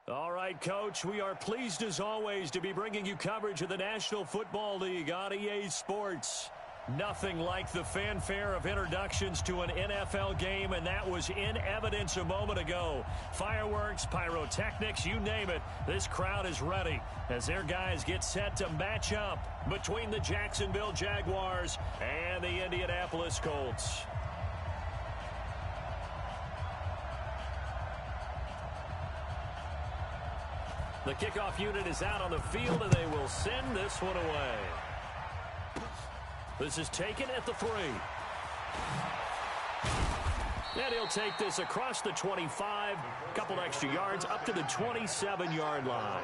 All right, Coach, we are pleased as always to be bringing you coverage of the National Football League on EA Sports. Nothing like the fanfare of introductions to an NFL game, and that was in evidence a moment ago. Fireworks, pyrotechnics, you name it, this crowd is ready as their guys get set to match up between the Jacksonville Jaguars and the Indianapolis Colts. The kickoff unit is out on the field, and they will send this one away. This is taken at the 3. And he'll take this across the 25, a couple extra yards, up to the 27-yard line.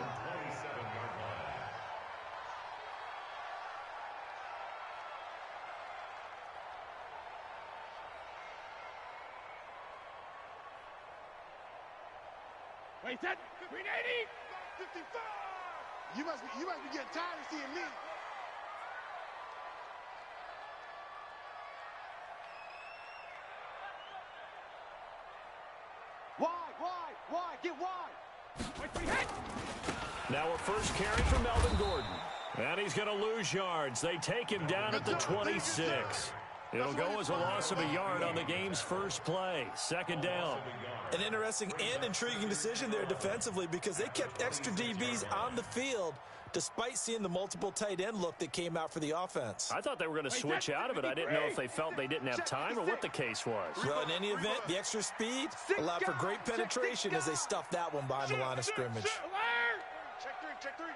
Wait, that 380! 55! You must be getting tired of seeing me. Wide, get wide. Now a first carry for Melvin Gordon. And he's going to lose yards. They take him down at the 26. It'll go as a loss of a yard on the game's first play. Second down. An interesting and intriguing decision there defensively because they kept extra DBs on the field despite seeing the multiple tight end look that came out for the offense. I thought they were going to switch out of it. I didn't know if they felt they didn't have time or what the case was. Well, in any event, the extra speed allowed for great penetration as they stuffed that one behind the line of scrimmage. Check three.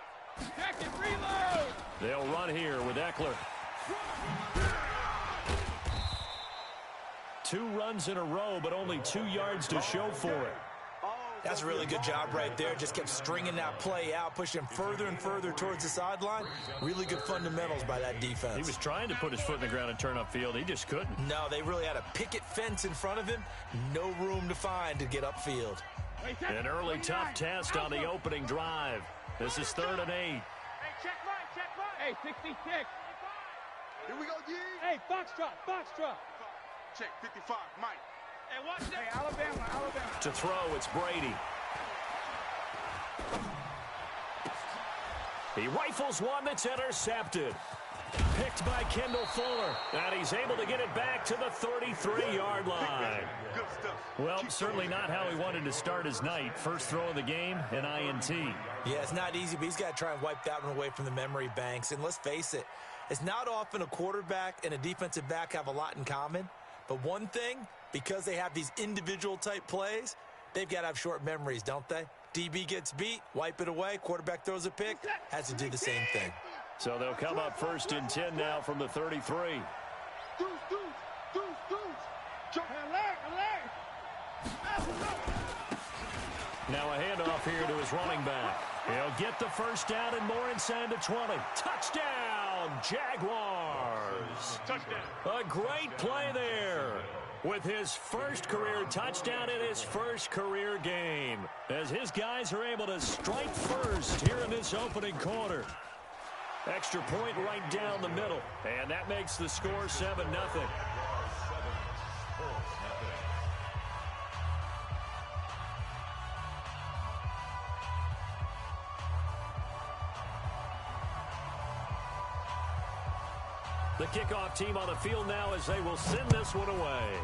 Check and reload. They'll run here with Eckler. 2 runs in a row, but only 2 yards to show for it. That's a really good job right there. Just kept stringing that play out, pushing him further and further towards the sideline. Really good fundamentals by that defense. He was trying to put his foot in the ground and turn upfield. He just couldn't. No, they really had a picket fence in front of him. No room to find to get upfield. An early tough test on the opening drive. This is 3rd and 8. Hey, check mine. Hey, 66. Here we go, G. Hey, Foxtrot. Check 55, Mike. Hey, watch that. Hey, Alabama. To throw, it's Brady. He rifles one that's intercepted. Picked by Kendall Fuller. And he's able to get it back to the 33-yard line. Good stuff. Well, certainly not how he wanted to start his night. First throw of the game, an INT. Yeah, it's not easy, but he's got to try and wipe that one away from the memory banks. And let's face it, it's not often a quarterback and a defensive back have a lot in common. But one thing, because they have these individual type plays, they've got to have short memories, don't they? DB gets beat, wipe it away, quarterback throws a pick, has to do the same thing. So they'll come up 1st and 10 now from the 33. Now a handoff here to his running back. He'll get the first down and more inside the 20. Touchdown, Jaguars. Touchdown. A great play there with his first career touchdown in his first career game as his guys are able to strike first here in this opening quarter. Extra point right down the middle, and that makes the score 7-0. The kickoff team on the field now as they will send this one away.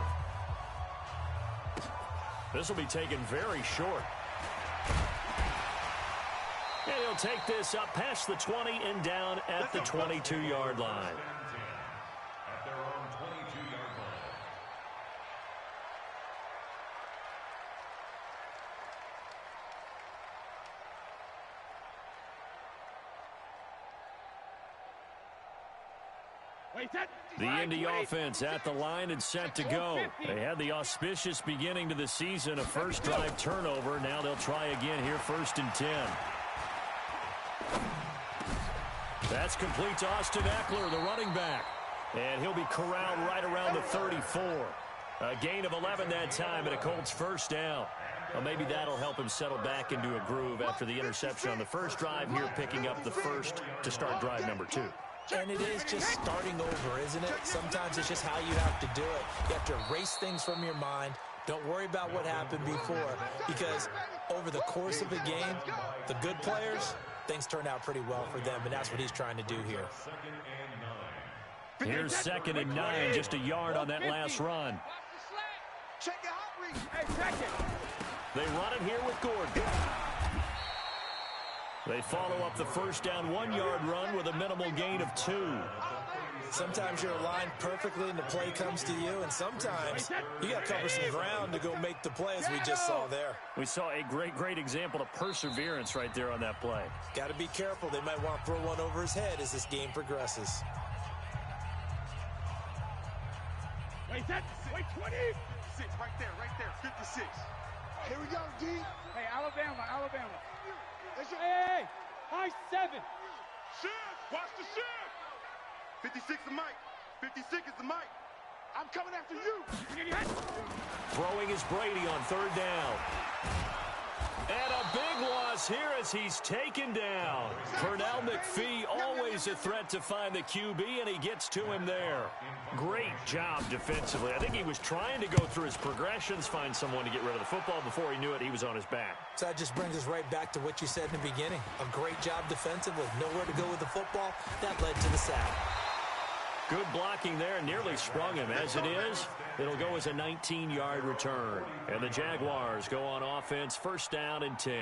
This will be taken very short. And he'll take this up past the 20 and down at the 22-yard line. The Indy offense at the line and set to go. They had the auspicious beginning to the season, a first drive turnover. Now they'll try again here, 1st and 10. That's complete to Austin Eckler, the running back. And he'll be corralled right around the 34. A gain of 11 that time and a Colts first down. Well, maybe that'll help him settle back into a groove after the interception on the first drive here, picking up the first to start drive number 2. And it is just starting over, isn't it? Sometimes it's just how you have to do it. You have to erase things from your mind. Don't worry about what happened before, because over the course of a game, the good players, things turn out pretty well for them, and that's what he's trying to do here. Here's 2nd and 9, just a yard on that last run. They run it here with Gordon. They follow up the first down 1-yard run with a minimal gain of 2. Sometimes you're aligned perfectly and the play comes to you, and sometimes you got to cover some ground to go make the play, as we just saw there. We saw a great example of perseverance right there on that play. Got to be careful. They might want to throw one over his head as this game progresses. Wait, 20. 6, right there, 56. Here we go, D. Hey, Alabama. Hey, high 7. Shift, watch the shift. 56 is Mike. 56 is the Mike. I'm coming after you. Throwing is Brady on 3rd down. And a big loss here as he's taken down. Pernell McPhee, always a threat to find the QB, and he gets to him there. Great job defensively. I think he was trying to go through his progressions, find someone to get rid of the football. Before he knew it, he was on his back. So that just brings us right back to what you said in the beginning. A great job defensively. Nowhere to go with the football. That led to the sack. Good blocking there, nearly sprung him. As it is, it'll go as a 19-yard return. And the Jaguars go on offense, 1st down and 10.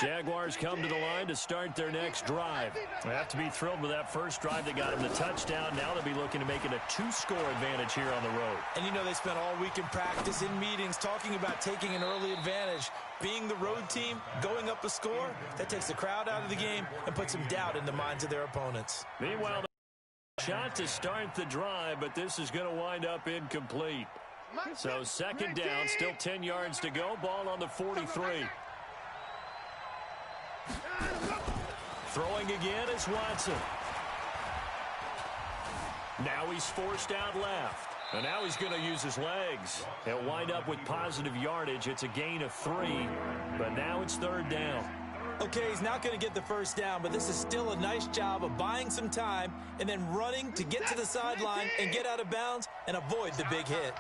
Jaguars come to the line to start their next drive. They have to be thrilled with that first drive that got them the touchdown. Now they'll be looking to make it a 2-score advantage here on the road. And you know, they spent all week in practice, in meetings, talking about taking an early advantage. Being the road team, going up a score, that takes the crowd out of the game and puts some doubt in the minds of their opponents. Meanwhile, the shot to start the drive, but this is going to wind up incomplete. So 2nd down, still 10 yards to go. Ball on the 43. Throwing again is Watson. Now he's forced out left. And now he's going to use his legs. He'll wind up with positive yardage. It's a gain of 3. But now it's 3rd down. Okay, he's not going to get the first down, but this is still a nice job of buying some time and then running to get to the sideline and get out of bounds and avoid the big hit.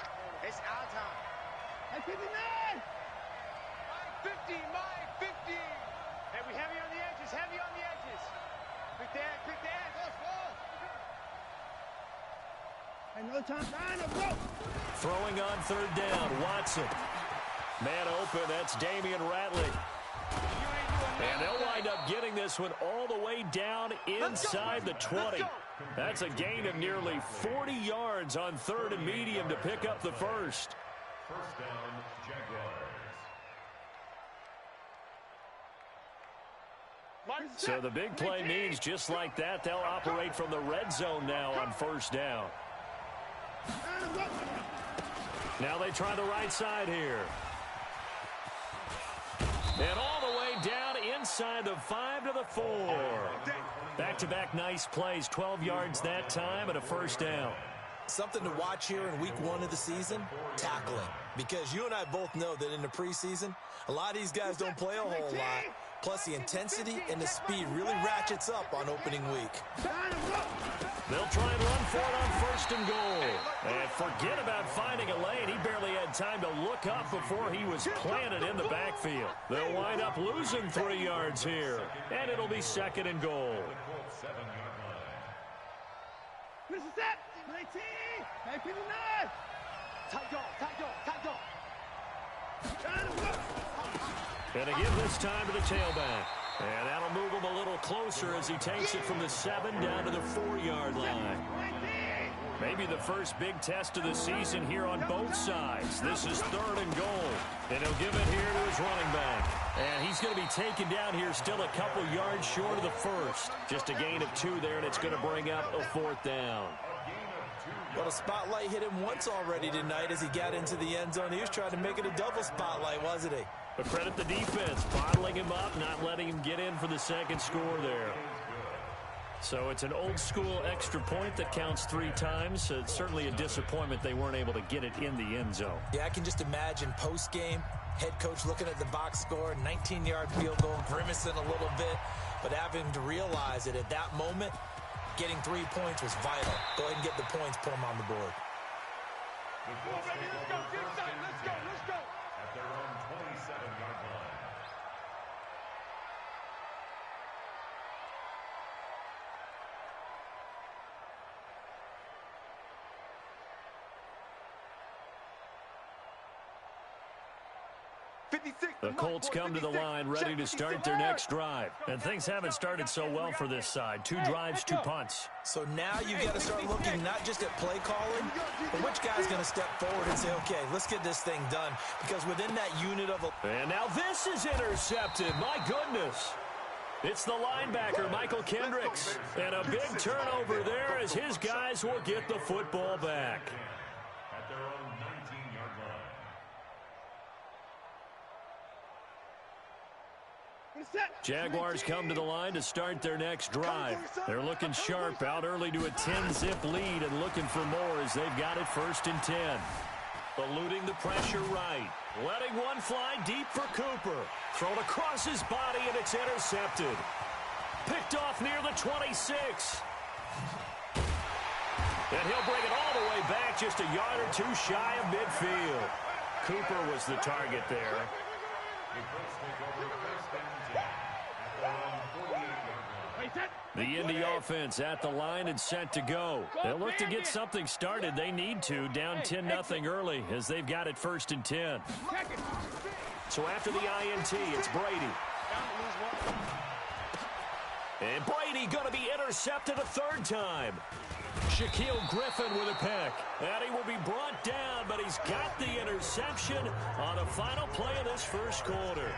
It's our time. Hey, 59! 50, Mike, 50! Hey, we heavy on the edges, Quick the edge. Hey, no time, Throwing on 3rd down, Watson. Man open, that's Damian Ratley. And they'll wind up getting this one all the way down inside the 20. That's a gain of nearly 40 yards on 3rd and medium to pick up the first. 1st down, Jaguars. So the big play means just like that, they'll operate from the red zone now on 1st down. Now they try the right side here. And all the way down inside the 5 to the 4. Back-to-back nice plays, 12 yards that time and a 1st down. Something to watch here in week 1 of the season, tackling. Because you and I both know that in the preseason, a lot of these guys don't play a whole lot. Plus, the intensity and the speed really ratchets up on opening week. They'll try and run for it on 1st and goal. And forget about finding a lane. He barely had time to look up before he was planted in the backfield. They'll wind up losing 3 yards here. And it'll be 2nd and goal. What is that? 19! Hey, 59! Tight goal. And to give this time to the tailback. And that'll move him a little closer as he takes it from the 7 down to the 4-yard line. Maybe the first big test of the season here on both sides. This is 3rd and goal. And he'll give it here to his running back. And he's going to be taken down here still a couple yards short of the first. Just a gain of 2 there, and it's going to bring up a 4th down. Well, the spotlight hit him once already tonight as he got into the end zone. He was trying to make it a double spotlight, wasn't he? But credit the defense, bottling him up, not letting him get in for the 2nd score there. So it's an old-school extra point that counts 3 times. It's certainly a disappointment they weren't able to get it in the end zone. Yeah, I can just imagine post-game, head coach looking at the box score, 19-yard field goal, grimacing a little bit, but having to realize that at that moment, getting 3 points was vital. Go ahead and get the points, put them on the board. Come on, baby, let's go. Get inside. Let's go. Let's go. At their own 27-yard line. The Colts come to the line ready to start their next drive. And things haven't started so well for this side. 2 drives, 2 punts. So now you've got to start looking not just at play calling, but which guy's going to step forward and say, okay, let's get this thing done. Because within that unit of... And now this is intercepted. My goodness. It's the linebacker, Michael Kendricks. And a big turnover there as his guys will get the football back. At their own 19-yard line. Jaguars come to the line to start their next drive. They're looking sharp, out early to a 10-zip lead and looking for more as they've got it 1st and 10. Eluding the pressure right. Letting one fly deep for Cooper. Thrown across his body and it's intercepted. Picked off near the 26. And he'll bring it all the way back just a yard or 2 shy of midfield. Cooper was the target there. The Indy offense at the line and set to go. They'll look to get something started. They need to, down 10-0 early as they've got it 1st and 10. So after the INT, it's Brady. And Brady going to be intercepted a 3rd time. Shaquille Griffin with a pick. And he will be brought down, but he's got the interception on the final play of this 1st quarter.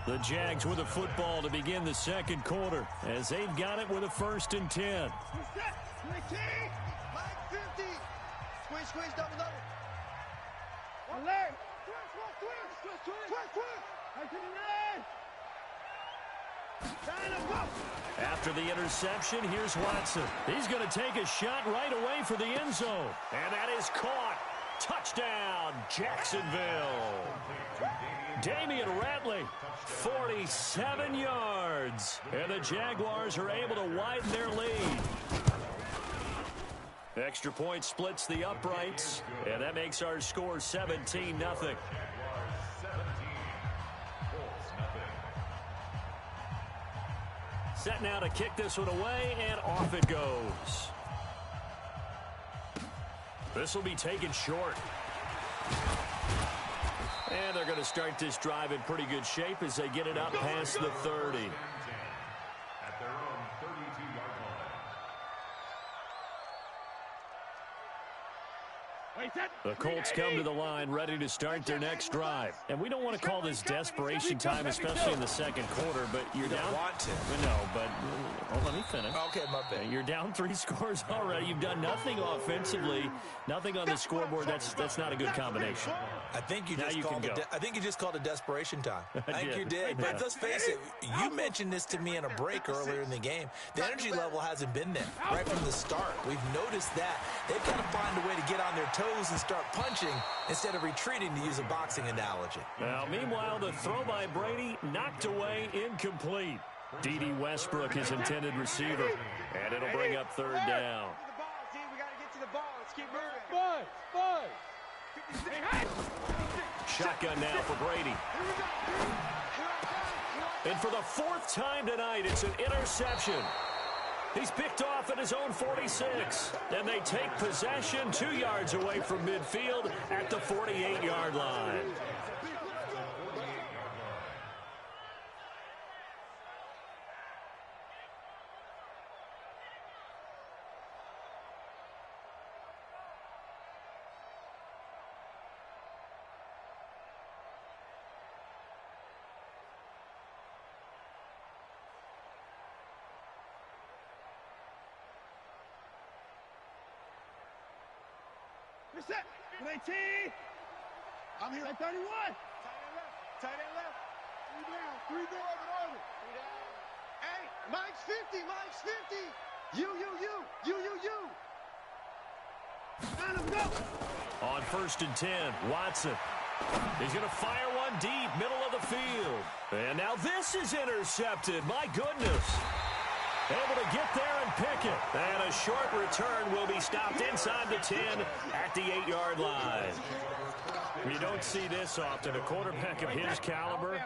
The Jags with a football to begin the 2nd quarter as they've got it with a 1st and 10. Squeeze, double. After the interception, here's Watson. He's going to take a shot right away for the end zone. And that is caught. Touchdown, Jacksonville. Damian Ratley, 47 yards. And the Jaguars are able to widen their lead. Extra point splits the uprights. And that makes our score 17-0. Set now to kick this one away, and off it goes. This will be taken short. And they're going to start this drive in pretty good shape as they get it up past the 30. At their own 32-yard line. The Colts come to the line ready to start their next drive. And we don't want to call this desperation time, especially in the 2nd quarter, but you're down. Want to. No, but let me finish. Okay, my bad. You're down 3 scores already. You've done nothing offensively, nothing on the scoreboard. That's not a good combination. I think you just called it desperation time. I think you did. But let's face it, you mentioned this to me in a break earlier in the game. The energy level hasn't been there right from the start. We've noticed that. They've got to find a way to get on their toes and start punching instead of retreating, to use a boxing analogy. Now, meanwhile, the throw by Brady knocked away, incomplete. D.D. Westbrook, his intended receiver, and it'll bring up 3rd down. We got to get to the ball. Let's keep moving. Buzz. Shotgun now for Brady. And for the 4th time tonight, it's an interception. He's picked off at his own 46. And they take possession 2 yards away from midfield at the 48-yard line. Reset. 19. I'm here. 31. Tight end left. Tight end left. 3 down. 3 down. Hey, Mike's 50. Mike's 50. You. Let him go. On 1st and 10, Watson. He's going to fire one deep, middle of the field. And now this is intercepted. My goodness. Able to get there and pick it. And a short return will be stopped inside the 10 at the 8-yard line. You don't see this often. A quarterback of his caliber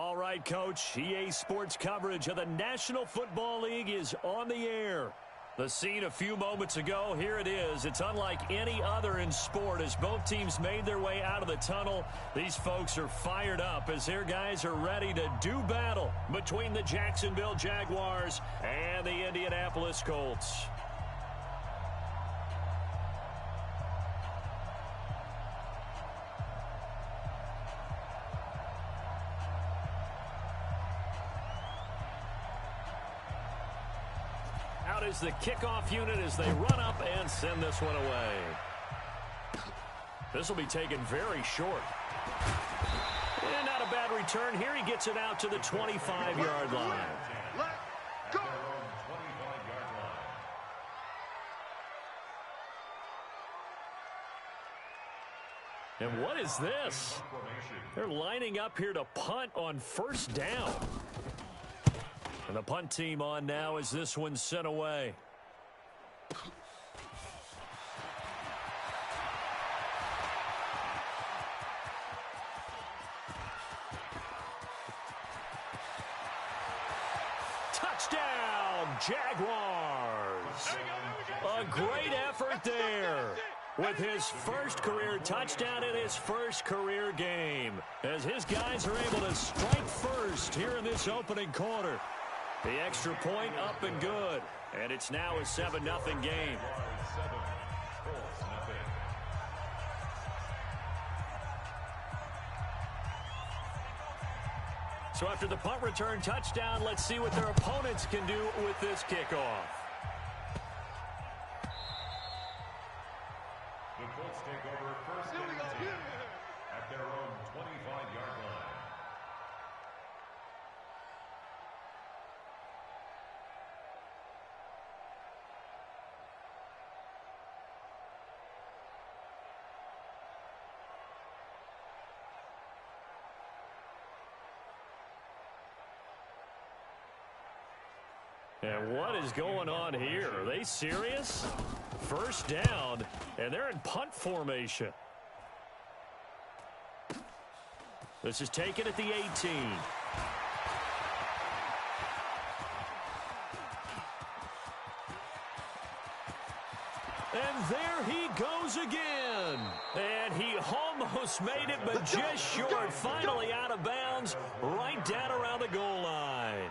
All right, Coach. EA Sports coverage of the National Football League is on the air. The scene a few moments ago, here it is. It's unlike any other in sport as both teams made their way out of the tunnel. These folks are fired up as their guys are ready to do battle between the Jacksonville Jaguars and the Indianapolis Colts. Out is the kickoff unit as they run up and send this one away. This will be taken very short. And not a bad return here. He gets it out to the 25-yard line. Go! And what is this? They're lining up here to punt on first down. And the punt team on now as this one's sent away. Touchdown, Jaguars. A great effort there with his first career touchdown in his first career game as his guys are able to strike first here in this opening quarter. The extra point up and good. And it's now a 7-0 game. So after the punt return touchdown, let's see what their opponents can do with this kickoff. The Colts take over first and 10 at their own 25-yard line. And what is going on here? Are they serious? First down, and they're in punt formation. This is taken at the 18. And there he goes again. And he almost made it, but just short. Finally out of bounds, right down around the goal line.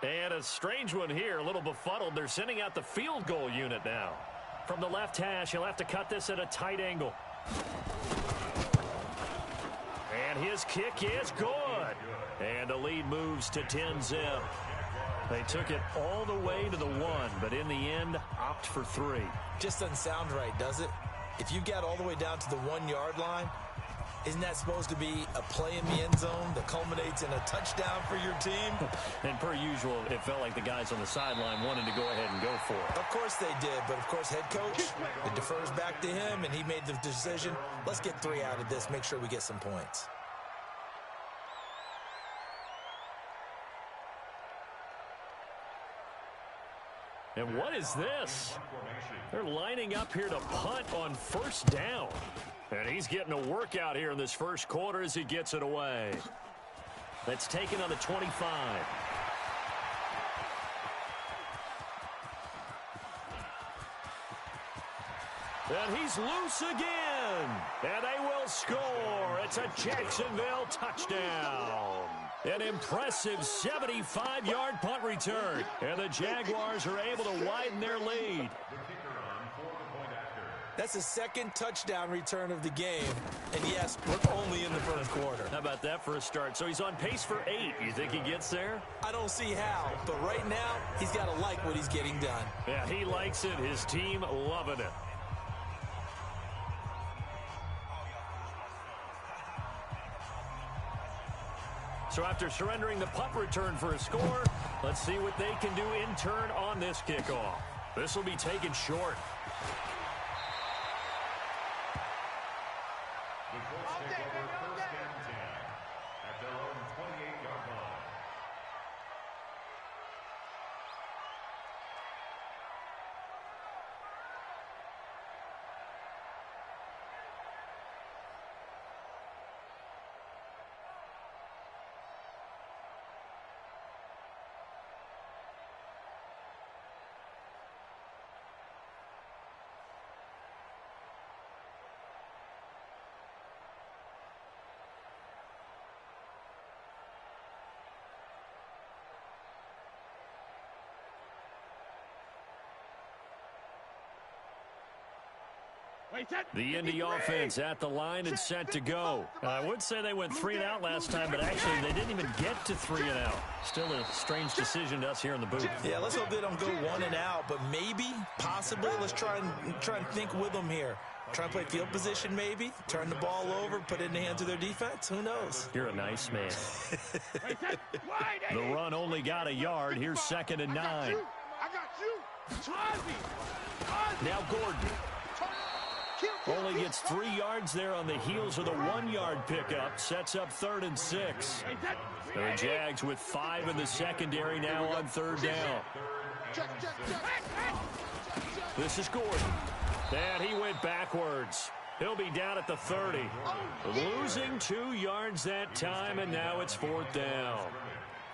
And a strange one here, a little befuddled. They're sending out the field goal unit now. From the left hash, he'll have to cut this at a tight angle. And his kick is good. And the lead moves to 10-zip. They took it all the way to the 1, but in the end, opt for 3. Just doesn't sound right, does it? If you get all the way down to the 1-yard line, isn't that supposed to be a play in the end zone that culminates in a touchdown for your team? And per usual, it felt like the guys on the sideline wanted to go ahead and go for it. Of course they did, but of course head coach, it defers back to him, and he made the decision, let's get 3 out of this, make sure we get some points. And what is this? They're lining up here to punt on first down. And he's getting a workout here in this first quarter as he gets it away. That's taken on the 25. And he's loose again. And they will score. It's a Jacksonville touchdown. An impressive 75-yard punt return. And the Jaguars are able to widen their lead. That's the second touchdown return of the game. And yes, we're only in the first quarter. How about that for a start? So he's on pace for 8. You think he gets there? I don't see how, but right now, he's got to like what he's getting done. Yeah, he likes it. His team loving it. So after surrendering the punt return for a score, let's see what they can do in turn on this kickoff. This will be taken short. The Colts take over first and 10 at their own 28-yard line. The Indy offense at the line and set to go. I would say they went 3 and out last time, but actually they didn't even get to 3 and out. Still a strange decision to us here in the booth. Yeah, let's hope they don't go 1 and out, but maybe, possibly, let's try and think with them here. Try and play field position maybe, turn the ball over, put it in the hands of their defense. Who knows? You're a nice man. The run only got a yard. Here's 2nd and 9. I got you. Now Gordon. Only gets 3 yards there on the heels of the 1-yard pickup. Sets up 3rd and 6. The Jags with 5 in the secondary now on 3rd down. This is Gordon. And he went backwards. He'll be down at the 30. Losing 2 yards that time, and now it's 4th down.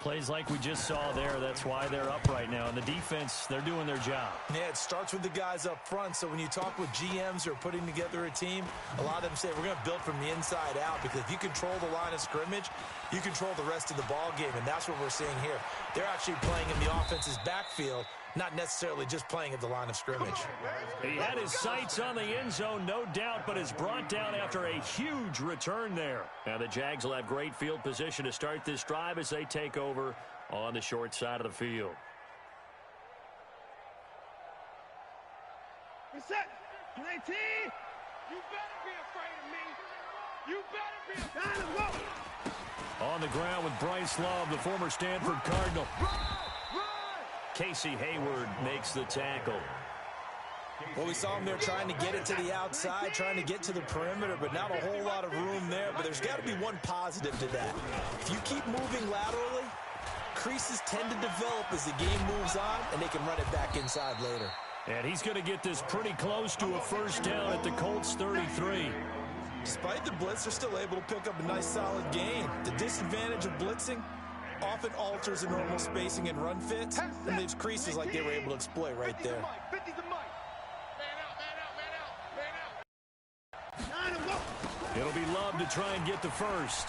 Plays like we just saw there. That's why they're up right now. And the defense, they're doing their job. Yeah, it starts with the guys up front. So when you talk with GMs who are putting together a team, a lot of them say, we're going to build from the inside out. Because if you control the line of scrimmage, you control the rest of the ball game. And that's what we're seeing here. They're actually playing in the offense's backfield, not necessarily just playing at the line of scrimmage. He had his sights on the end zone, no doubt, but is brought down after a huge return there. Now the Jags will have great field position to start this drive as they take over on the short side of the field. Set. 19. You better be afraid of me. You better be afraid of me. On the ground with Bryce Love, the former Stanford Cardinal. Casey Hayward makes the tackle. Well, we saw him there trying to get it to the outside, trying to get to the perimeter, but not a whole lot of room there. But there's got to be one positive to that. If you keep moving laterally, creases tend to develop as the game moves on, and they can run it back inside later. And he's going to get this pretty close to a 1st down at the Colts 33. Despite the blitz, they're still able to pick up a nice, solid gain. The disadvantage of blitzing often alters the normal spacing and run fits, and leaves creases like they were able to exploit right there. It'll be Love to try and get the 1st.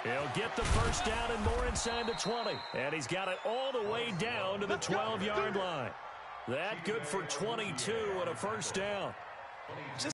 He'll get the 1st down and more inside the 20. And he's got it all the way down to the 12-yard line. That good for 22 and a 1st down. Just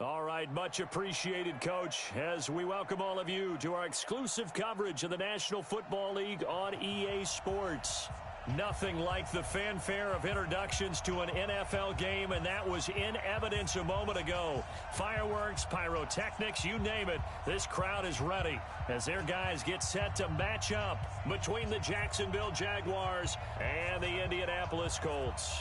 All right, much appreciated, Coach, as we welcome all of you to our exclusive coverage of the National Football League on EA Sports. Nothing like the fanfare of introductions to an NFL game, and that was in evidence a moment ago. Fireworks, pyrotechnics, you name it, this crowd is ready as their guys get set to match up between the Jacksonville Jaguars and the Indianapolis Colts.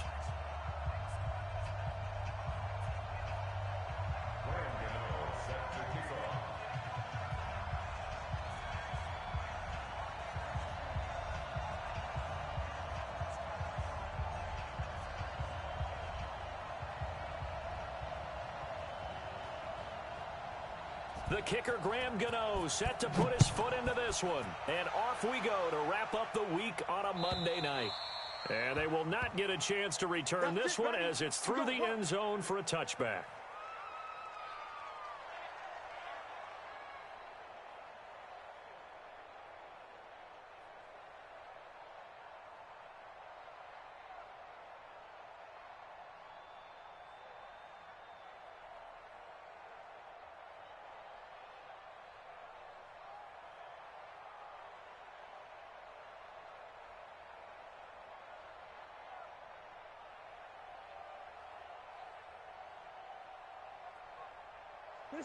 The kicker, Graham Gano, set to put his foot into this one. And off we go to wrap up the week on a Monday night. And they will not get a chance to return this one as it's through the end zone for a touchback.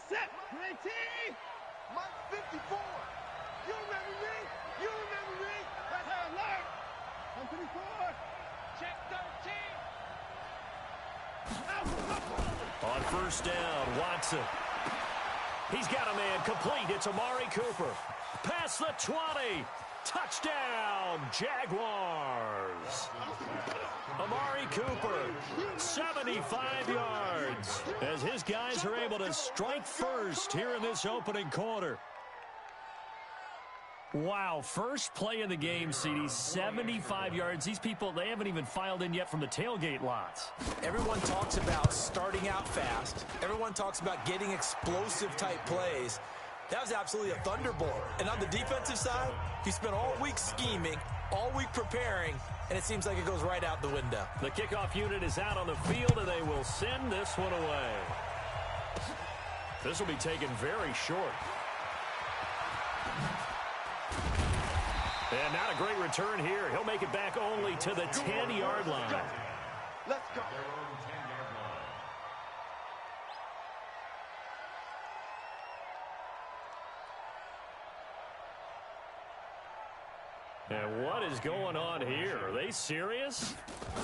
Set, T. Mike 54. You remember me? You remember me? That's how I learned. 154. Check 13. On first down, Watson. He's got a man complete. It's Amari Cooper. Past the 20. Touchdown, Jaguars. Amari Cooper, 75 yards, as his guys are able to strike first here in this opening quarter. Wow, first play of the game, CD, 75 yards. These people, they haven't even filed in yet from the tailgate lots. Everyone talks about starting out fast. Everyone talks about getting explosive-type plays. That was absolutely a thunderbolt. And on the defensive side, he spent all week scheming, all week preparing, and it seems like it goes right out the window. The kickoff unit is out on the field, and they will send this one away. This will be taken very short. And not a great return here. He'll make it back only to the 10-yard line. Let's go. And what is going on here? Are they serious?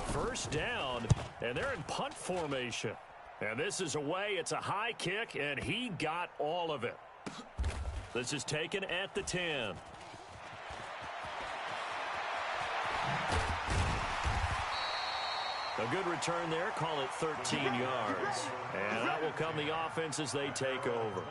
First down, and they're in punt formation. And this is away. It's a high kick, and he got all of it. This is taken at the 10. A good return there. Call it 13 yards. And that will come the offense as they take over.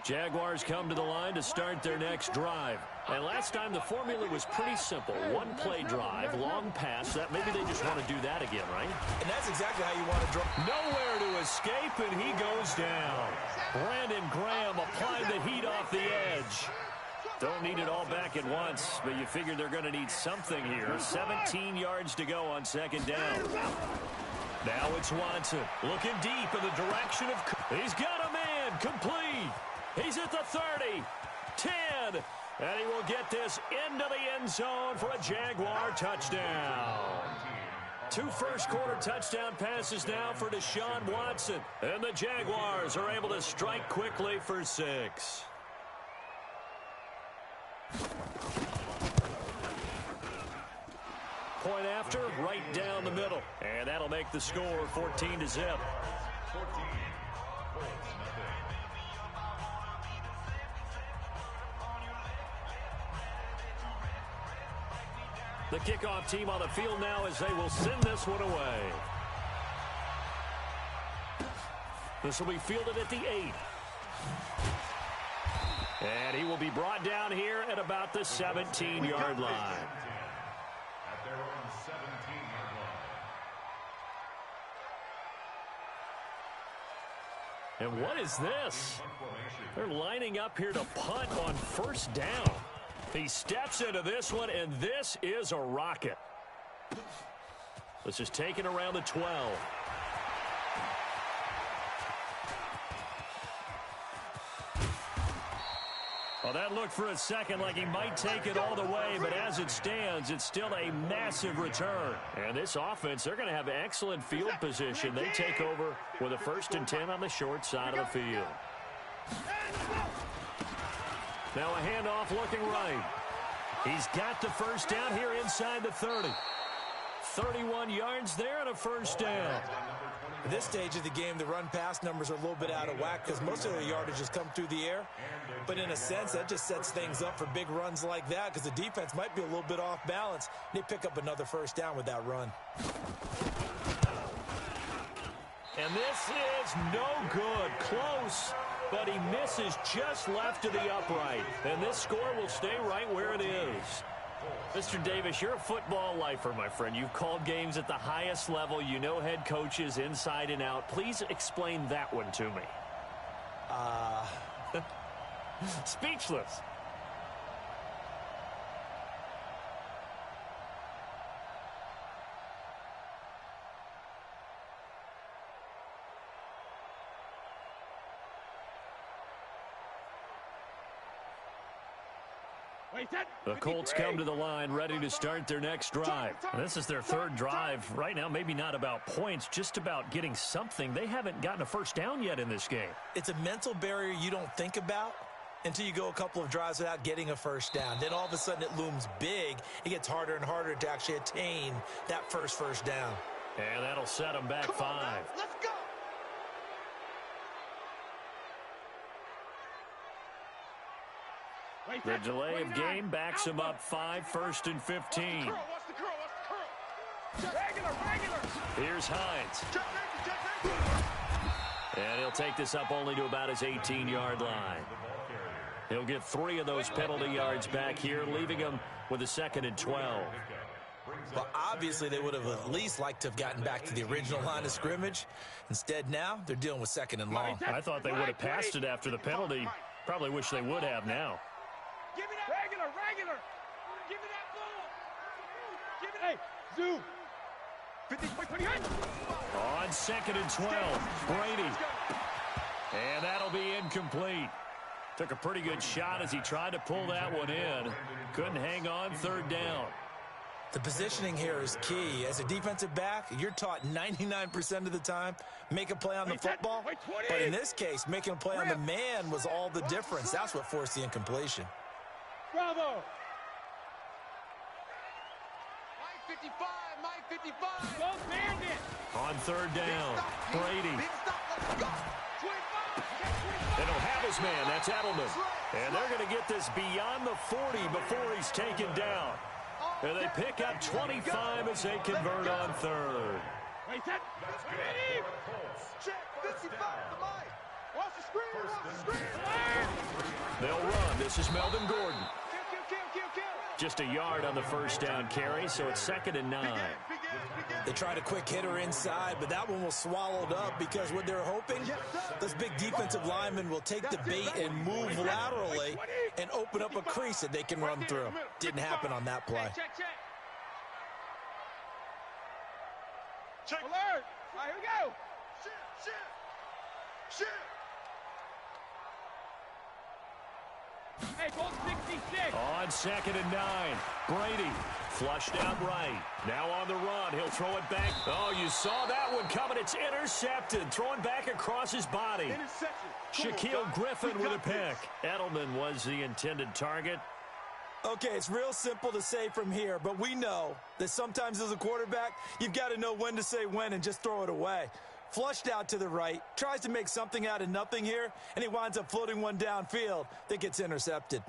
Jaguars come to the line to start their next drive. And last time the formula was pretty simple. One play drive, long pass. That maybe they just want to do that again, right? And that's exactly how you want to draw. Nowhere to escape, and he goes down. Brandon Graham applied the heat off the edge. Don't need it all back at once, but you figure they're going to need something here. 17 yards to go on second down. Now it's Watson looking deep in the direction of... He's got a man complete. He's at the 30, 10, and he will get this into the end zone for a Jaguar touchdown. 2 first-quarter touchdown passes now for Deshaun Watson, and the Jaguars are able to strike quickly for 6. Point after, right down the middle, and that'll make the score 14-0. The kickoff team on the field now as they will send this one away. This will be fielded at the 8. And he will be brought down here at about the 17-yard line. At their own 17-yard line. And what is this? They're lining up here to punt on first down. He steps into this one, and this is a rocket. This is taken around the 12. Well, that looked for a second like he might take it all the way, but as it stands, it's still a massive return. And this offense, they're going to have excellent field position. They take over with a 1st and 10 on the short side of the field. Now a handoff looking right. He's got the first down here inside the 30. 31 yards there and a first down. At this stage of the game, the run-pass numbers are a little bit out of whack because most of the yardage has come through the air. But in a sense, that just sets things up for big runs like that because the defense might be a little bit off balance. They pick up another first down with that run. And this is no good. Close, but he misses just left of the upright. And this score will stay right where it is. Mr. Davis, you're a football lifer, my friend. You've called games at the highest level. You know head coaches inside and out. Please explain that one to me. Speechless. The Colts come to the line ready to start their next drive. This is their 3rd drive. Right now, maybe not about points, just about getting something. They haven't gotten a first down yet in this game. It's a mental barrier you don't think about until you go a couple of drives without getting a first down. Then all of a sudden it looms big. It gets harder and harder to actually attain that first down. And that'll set them back 5. Let's go. The delay of game backs him up 5, 1st and 15. Watch the curl. Regular. Here's Hines. And he'll take this up only to about his 18-yard line. He'll get 3 of those penalty yards back here, leaving him with a 2nd and 12. Well, obviously they would have at least liked to have gotten back to the original line of scrimmage. Instead, now they're dealing with 2nd and long. I thought they would have passed it after the penalty. Probably wish they would have now. Give me that regular. Give me that ball. Give me that. Hey, zoom. 50, On 2nd and 12, Brady. And that'll be incomplete. Took a pretty good shot as he tried to pull that one in. Couldn't hang on 3rd down. The positioning here is key. As a defensive back, you're taught 99% of the time, make a play on the football. But in this case, making a play on the man was all the difference. That's what forced the incompletion. Bravo. Mike 55. Go Bandit. On 3rd down, Brady. They don't have his man. That's Edelman. And they're going to get this beyond the 40 before he's taken down. And they pick up 25 as they convert on 3rd. Wait, that. Check 55 to Mike. Watch the screen. They'll run. This is Melvin Gordon. Kill. Just a yard on the first down carry, so it's 2nd and 9. They tried a quick hitter inside, but that one was swallowed up because what they're hoping, those big defensive linemen will take the bait and move laterally and open up a crease that they can run through. Didn't happen on that play. Check. Alert. All right, here we go. Shit. Hey, goal 66. On 2nd and 9, Brady flushed out right. Now on the run, he'll throw it back. Oh, you saw that one coming. It's intercepted. Throwing back across his body. Shaquille Griffin with a pick. Edelman was the intended target. Okay, it's real simple to say from here, but we know that sometimes as a quarterback, you've got to know when to say when and just throw it away. Flushed out to the right, tries to make something out of nothing here, and he winds up floating one downfield that gets intercepted.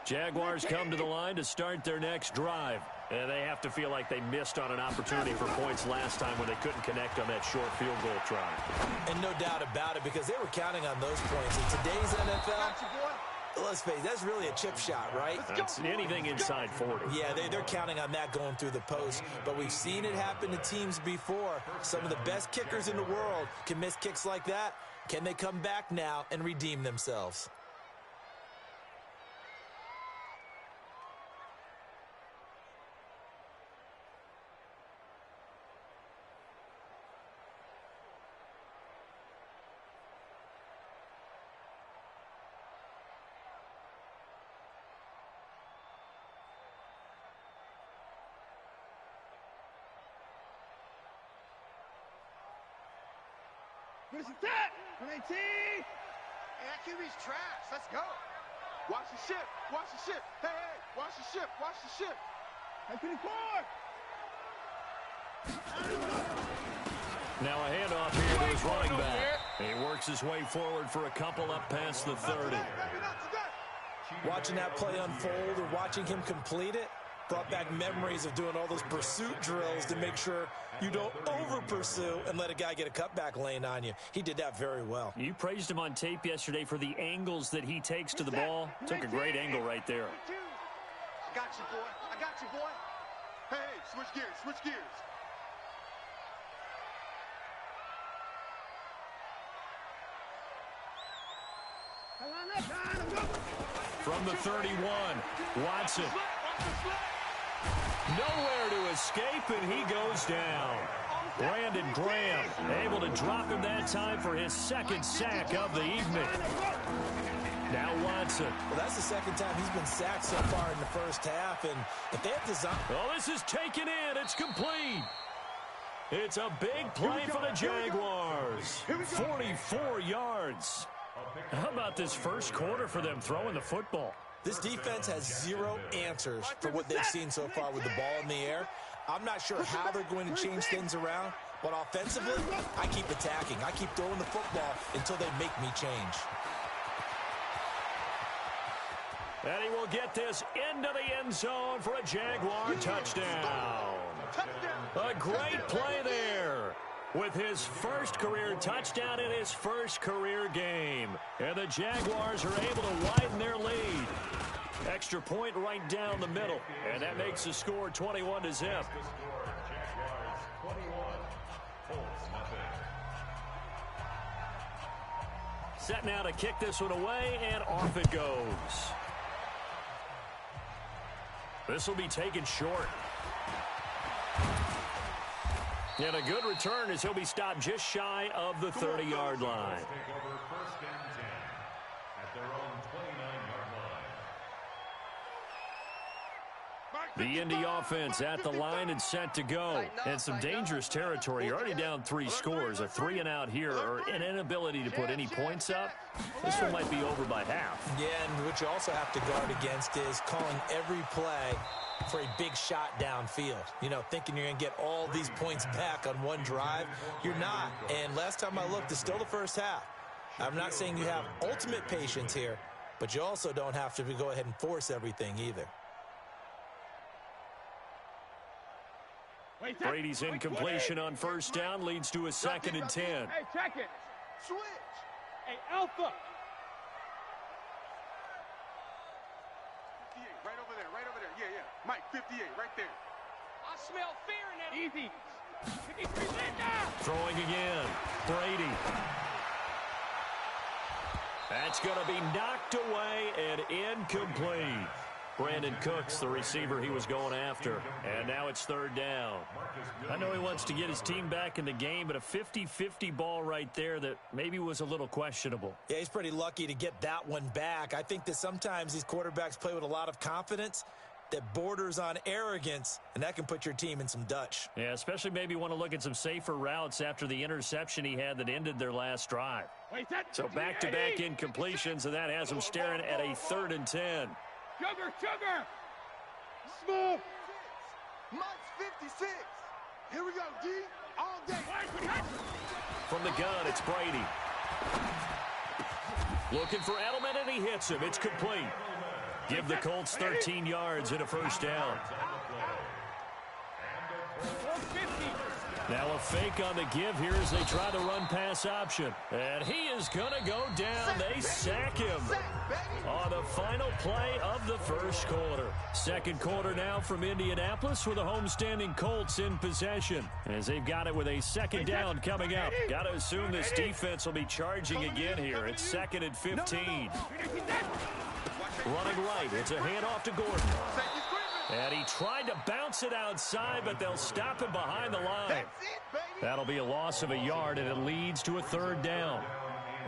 Jaguars come to the line to start their next drive. And they have to feel like they missed on an opportunity for points last time when they couldn't connect on that short field goal try. And no doubt about it, because they were counting on those points. In today's NFL, Let's face it, that's really a chip shot, right? That's anything inside 40. Yeah, they're counting on that going through the post. But we've seen it happen to teams before. Some of the best kickers in the world can miss kicks like that. Can they come back now and redeem themselves? Finish attack! 118! Hey, that QB's trash. Let's go. Watch the ship. Watch the ship. Hey, hey, watch the ship. Watch the ship. Hey, 24! Now a handoff here to his running back. He works his way forward for a couple up past the 30. Watching that play unfold or watching him complete it brought back memories of doing all those pursuit drills to make sure you don't over-pursue and let a guy get a cutback lane on you. He did that very well. You praised him on tape yesterday for the angles that he takes to the ball. Took a great angle right there. I got you, boy. I got you, boy. Hey, switch gears. Switch gears. From the 31, Watson. Nowhere to escape, and he goes down. Brandon Graham able to drop him that time for his second sack of the evening. Now Watson. Well, that's the second time he's been sacked so far in the first half, and if they have design... Oh, this is taken in. It's complete. It's a big play for the Jaguars. 44 yards. How about this first quarter for them throwing the football? This defense has zero answers for what they've seen so far with the ball in the air. I'm not sure how they're going to change things around, but offensively, I keep attacking. I keep throwing the football until they make me change. And he will get this into the end zone for a Jaguar touchdown. A great play there with his first career touchdown in his first career game. And the Jaguars are able to widen their lead. Extra point right down the middle. And that makes the score 21-0. Set now to kick this one away, and off it goes. This will be taken short. And a good return as he'll be stopped just shy of the 30-yard line. The Indy offense at the line and set to go. And some dangerous territory. You're already down 3 scores. A 3-and-out here, or an inability to put any points up. This one might be over by half. Yeah, and what you also have to guard against is calling every play for a big shot downfield. You know, thinking you're going to get all these points back on one drive. You're not. And last time I looked, it's still the first half. I'm not saying you have ultimate patience here, but you also don't have to go ahead and force everything either. Brady's incompletion on first down leads to a 2nd and 10. Hey, check it. Switch. Hey, Alpha. 58, right over there, right over there. Yeah, yeah. Mike, 58, right there. I smell fear in that. Easy. 53 now. Throwing again. Brady. That's going to be knocked away and incomplete. Brandon Cooks, the receiver he was going after. And now it's 3rd down. I know he wants to get his team back in the game, but a 50-50 ball right there that maybe was a little questionable. Yeah, he's pretty lucky to get that one back. I think that sometimes these quarterbacks play with a lot of confidence that borders on arrogance, and that can put your team in some Dutch. Yeah, especially maybe want to look at some safer routes after the interception he had that ended their last drive. So back-to-back incompletions, and that has him staring at a 3rd and 10. Sugar. Smooth. Mike's 56. Here we go, D. All day. From the gun, it's Brady. Looking for Edelman, and he hits him. It's complete. Give the Colts 13 yards and a first down. Now a fake on the give here as they try the run-pass option. And he is going to go down. They sack him on the final play of the first quarter. Second quarter now from Indianapolis with the homestanding Colts in possession. As they've got it with a second down coming up. Got to assume this defense will be charging again here. It's 2nd and 15. Running right. It's a handoff to Gordon. And he tried to bounce it outside, but they'll stop him behind the line. That'll be a loss of a yard, and it leads to a 3rd down.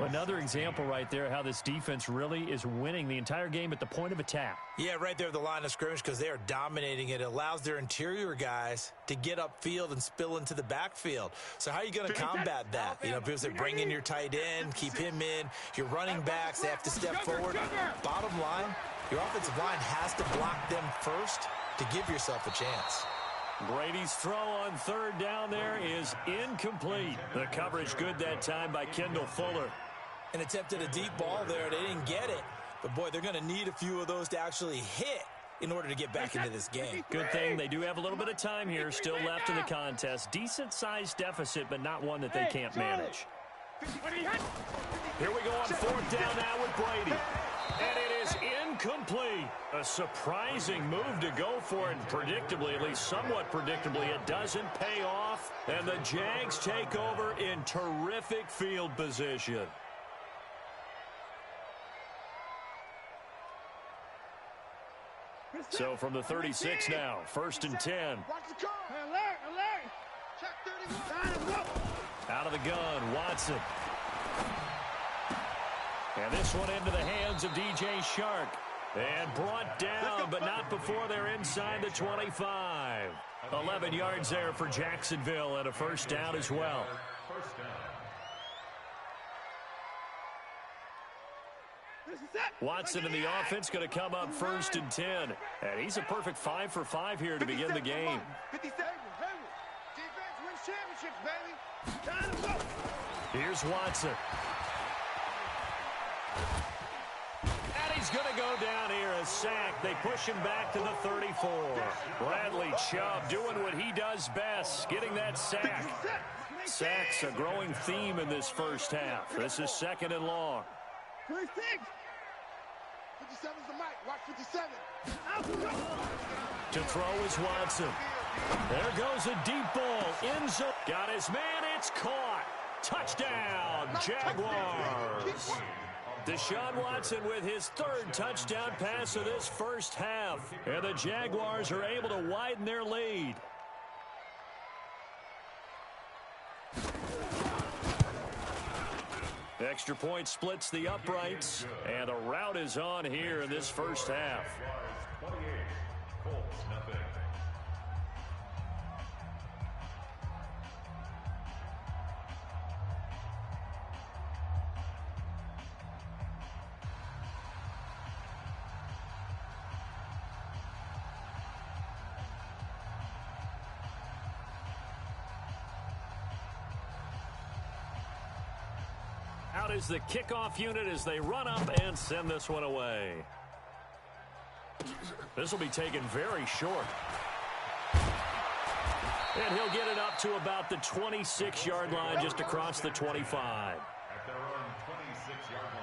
Another example right there how this defense really is winning the entire game at the point of attack. Yeah, right there at the line of scrimmage because they are dominating it. It allows their interior guys to get upfield and spill into the backfield. So how are you going to combat that? You know, because they bring in your tight end, keep him in. Your running backs, they have to step forward. Bottom line, your offensive line has to block them first to give yourself a chance. Brady's throw on 3rd down there is incomplete. The coverage good that time by Kendall Fuller. And attempted a deep ball there. They didn't get it. But, boy, they're going to need a few of those to actually hit in order to get back into this game. Good thing they do have a little bit of time here still left in the contest. Decent-sized deficit, but not one that they can't manage. Here we go on 4th down now with Brady. And it is incomplete. A surprising move to go for it. Predictably, at least somewhat predictably, it doesn't pay off. And the Jags take over in terrific field position. So from the 36 now, 1st and 10. Out of the gun, Watson. And this one into the hands of DJ Shark. And brought down, but not before they're inside the 25. 11 yards there for Jacksonville and a 1st down as well. Watson in the offense going to come up 1st and 10. And he's a perfect 5 for 5 here to begin the game. Here's Watson. And he's going to go down here, a sack. They push him back to the 34. Bradley Chubb doing what he does best, getting that sack. Sacks a growing theme in this first half. This is 2nd and long. 57's the mic. Watch 57. To throw is Watson. There goes a deep ball. End zone. Got his man. It's caught. Touchdown, Jaguars. Deshaun Watson with his 3rd touchdown pass of this first half. And the Jaguars are able to widen their lead. Extra point splits the uprights. And the route is on here in this first half. 28, Colts, nothing. Out is the kickoff unit as they run up and send this one away. This will be taken very short. And he'll get it up to about the 26-yard line, just across the 25. At their own 26-yard line.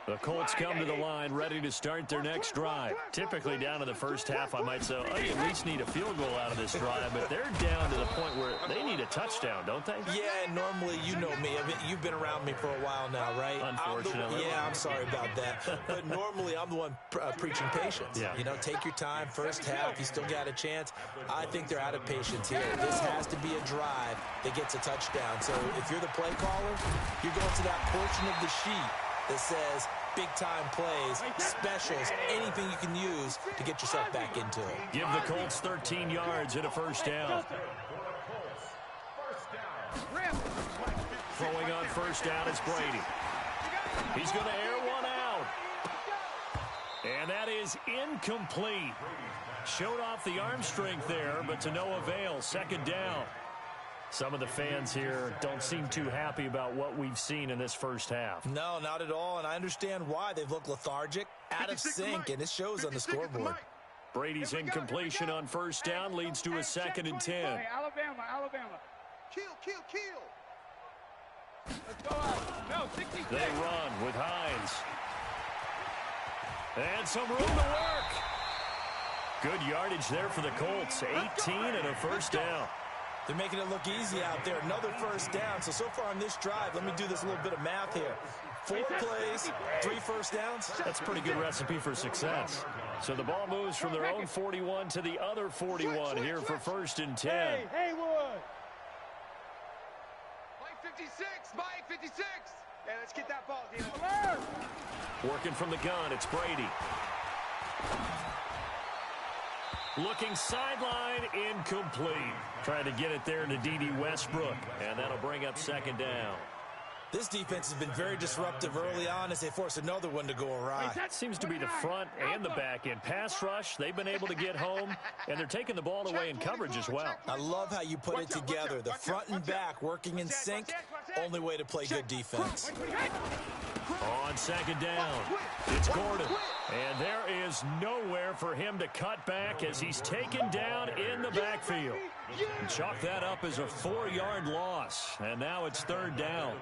The Colts come to the line ready to start their next drive. Typically down to the first half, I might say, oh, you at least need a field goal out of this drive, but they're down to the point where they need a touchdown, don't they? Yeah, normally, you know me. You've been around me for a while now, right? Unfortunately. I'm sorry about that. But normally, I'm the one preaching patience. Yeah. You know, take your time. First half, you still got a chance. I think they're out of patience here. This has to be a drive that gets a touchdown. So if you're the play caller, you're going to that portion of the sheet that says big-time plays, specials, anything you can use to get yourself back into it. Give the Colts 13 yards and a first down. Throwing on first down is Brady. He's going to air one out. And that is incomplete. Showed off the arm strength there, but to no avail. Second down. Some of the fans here don't seem too happy about what we've seen in this first half. No, not at all, and I understand why. They've looked lethargic, out of sync, and it shows on the scoreboard. Brady's incompletion on first down leads to a 2nd and 10. Hey, Alabama. Kill. Let's go out. No, 66. They run with Hines. And some room to work. Good yardage there for the Colts. 18 and a first down. They're making it look easy out there. Another first down. So far on this drive, let me do this little bit of math here. 4 plays, 3 first downs. That's a pretty good recipe for success. So the ball moves from their own 41 to the other 41 here for 1st and 10. Hey, Haywood. Mike 56. Mike 56. Yeah, let's get that ball, Dino. Working from the gun, it's Brady. Looking sideline, incomplete. Trying to get it there to D.D. Westbrook, and that'll bring up 2nd down. This defense has been very disruptive early on as they force another one to go awry. That seems to be the front and the back end. Pass rush, they've been able to get home, and they're taking the ball away in coverage as well. I love how you put it together. The front and back working in sync, only way to play good defense. On 2nd down, it's Gordon. And there is nowhere for him to cut back as he's taken down in the backfield. And chalk that up as a 4-yard loss. And now it's 3rd down.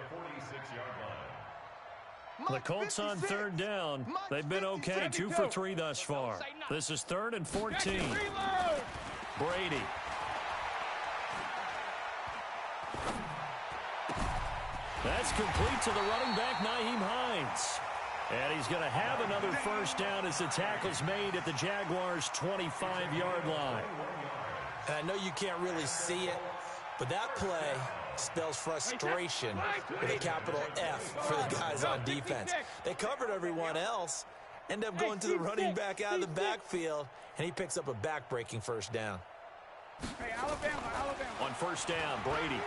The Colts on 3rd down. They've been okay, 2 for 3 thus far. This is 3rd and 14. Brady. That's complete to the running back, Nyheim Hines. And he's going to have another first down as the tackle's made at the Jaguars' 25-yard line. And I know you can't really see it, but that play spells frustration with a capital F for the guys on defense. They covered everyone else, end up going to the running back out of the backfield, and he picks up a back-breaking first down. Hey, Alabama. On first down, Brady.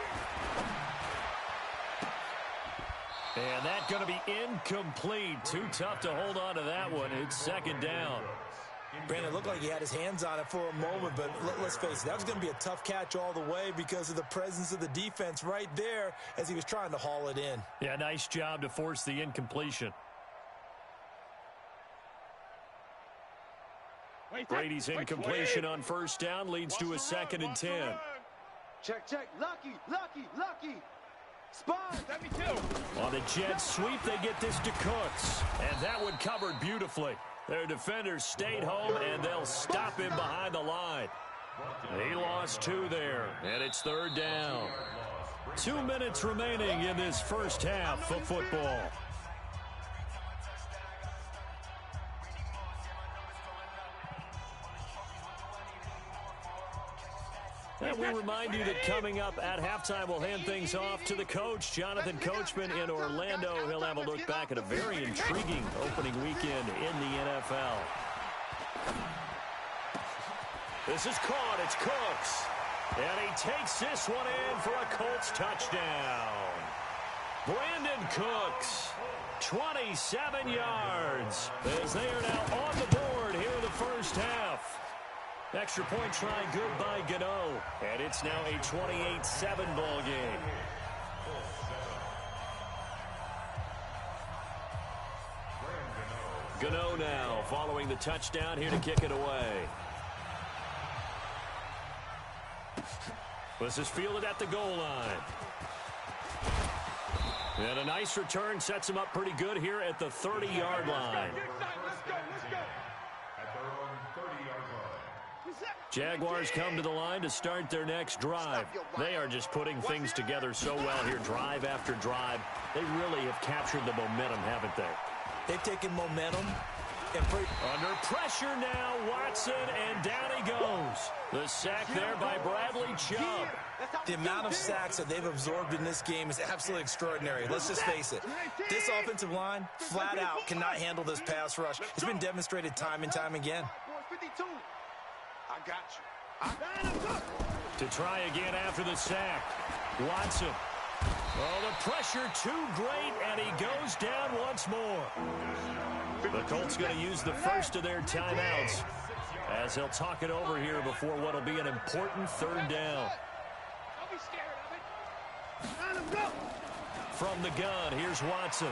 And that's going to be incomplete. Too tough to hold on to that one. It's 2nd down. Brandon, it looked like he had his hands on it for a moment, but let's face it, that was going to be a tough catch all the way because of the presence of the defense right there as he was trying to haul it in. Yeah, nice job to force the incompletion. Brady's incompletion on first down leads to a 2nd and 10. Check. Lucky. Spot. 72. On the jet sweep, they get this to Cooks. And that one covered beautifully. Their defenders stayed home, and they'll stop him behind the line. He lost 2 there, and it's 3rd down. 2 minutes remaining in this first half of football. And we remind you that coming up at halftime, we'll hand things off to the coach, Jonathan Coachman in Orlando. He'll have a look back at a very intriguing opening weekend in the NFL. This is caught. It's Cooks. And he takes this one in for a Colts touchdown. Brandon Cooks, 27 yards, as they are now on the board here in the first half. Extra point try good by Gano. And it's now a 28-7 ball game. Gano now following the touchdown here to kick it away. This is fielded at the goal line. And a nice return sets him up pretty good here at the 30-yard line. Let's go. At their own 30-yard line. Jaguars come to the line to start their next drive. They are just putting things together so well here, drive after drive. They really have captured the momentum, haven't they? They've taken momentum. Under pressure now, Watson, and down he goes. The sack there by Bradley Chubb. The amount of sacks that they've absorbed in this game is absolutely extraordinary. Let's just face it. This offensive line, flat out, cannot handle this pass rush. It's been demonstrated time and time again. I got you. To try again after the sack. Watson. Oh, the pressure too great, and he goes down once more. The Colts going to use the first of their timeouts as they'll talk it over here before what will be an important 3rd down. be scared of it. Let him go. From the gun, here's Watson.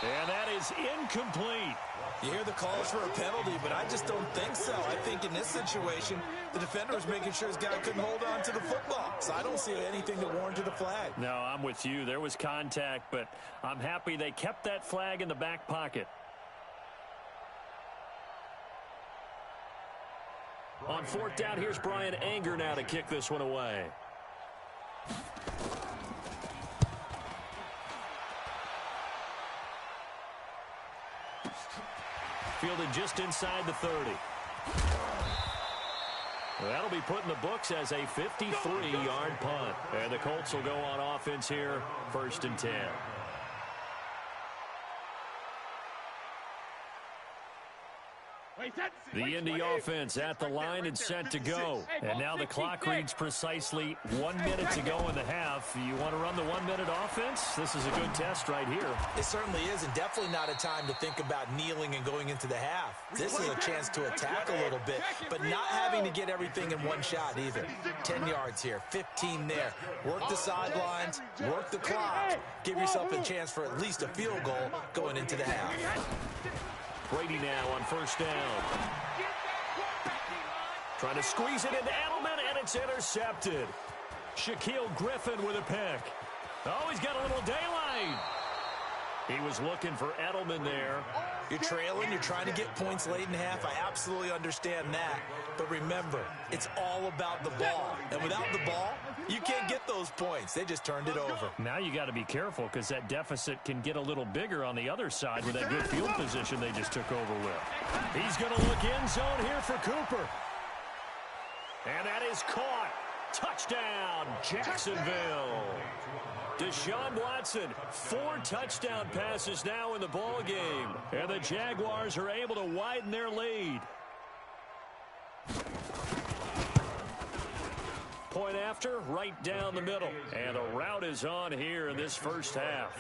And that is incomplete. You hear the calls for a penalty, but I just don't think so. I think in this situation, the defender was making sure his guy couldn't hold on to the football. So I don't see anything that warranted a flag. No, I'm with you. There was contact, but I'm happy they kept that flag in the back pocket. On fourth down, here's Brian Anger now to kick this one away. Fielded just inside the 30. That'll be put in the books as a 53-yard punt. And the Colts will go on offense here, 1st and 10. The Indy offense at the line and set to go. And now the clock reads precisely 1 minute to go in the half. You want to run the 1 minute offense? This is a good test right here. It certainly is, and definitely not a time to think about kneeling and going into the half. This is a chance to attack a little bit, but not having to get everything in one shot either. 10 yards here, 15 there. Work the sidelines, work the clock. Give yourself a chance for at least a field goal going into the half. Brady now on 1st down. Trying to squeeze it into Edelman, and it's intercepted. Shaquill Griffin with a pick. Oh, he's got a little daylight. He was looking for Edelman there. You're trailing, you're trying to get points late in half. I absolutely understand that. But remember, it's all about the ball. And without the ball, you can't get those points. They just turned it over. Now you got to be careful because that deficit can get a little bigger on the other side with that good field position they just took over with. He's going to look end zone here for Cooper. And that is caught. Touchdown, Jacksonville. Deshaun Watson, 4 touchdown passes now in the ball game. And the Jaguars are able to widen their lead. Point after, right down the middle. And the route is on here in this first half.